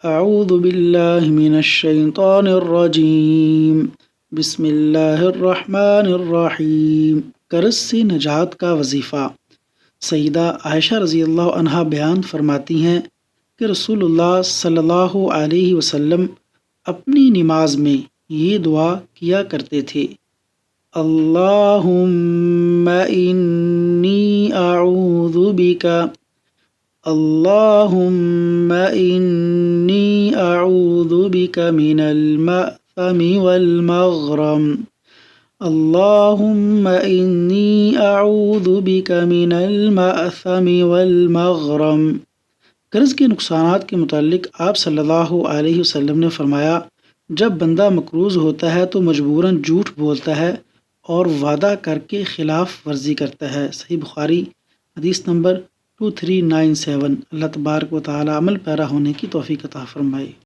اعوذ باللہ من الشیطان الرجیم، بسم اللہ الرحمن الرحیم۔ قرض سے نجات کا وظیفہ۔ سیدہ عائشہ رضی اللہ عنہا بیان فرماتی ہیں کہ رسول اللہ صلی اللہ علیہ وسلم اپنی نماز میں یہ دعا کیا کرتے تھے: اللہم انی اعوذ بک، اللہم انی اعوذ بک من المأثم والمغرم، اللہم انی اعوذ بک من المأثم والمغرم۔ قرض کے نقصانات کے متعلق آپ صلی اللہ علیہ وسلم نے فرمایا: جب بندہ مقروض ہوتا ہے تو مجبوراً جھوٹ بولتا ہے اور وعدہ کر کے خلاف ورزی کرتا ہے۔ صحیح بخاری حدیث نمبر 2397۔ اللہ تبارک و تعالی عمل پیرا ہونے کی توفیق عطا فرمائے۔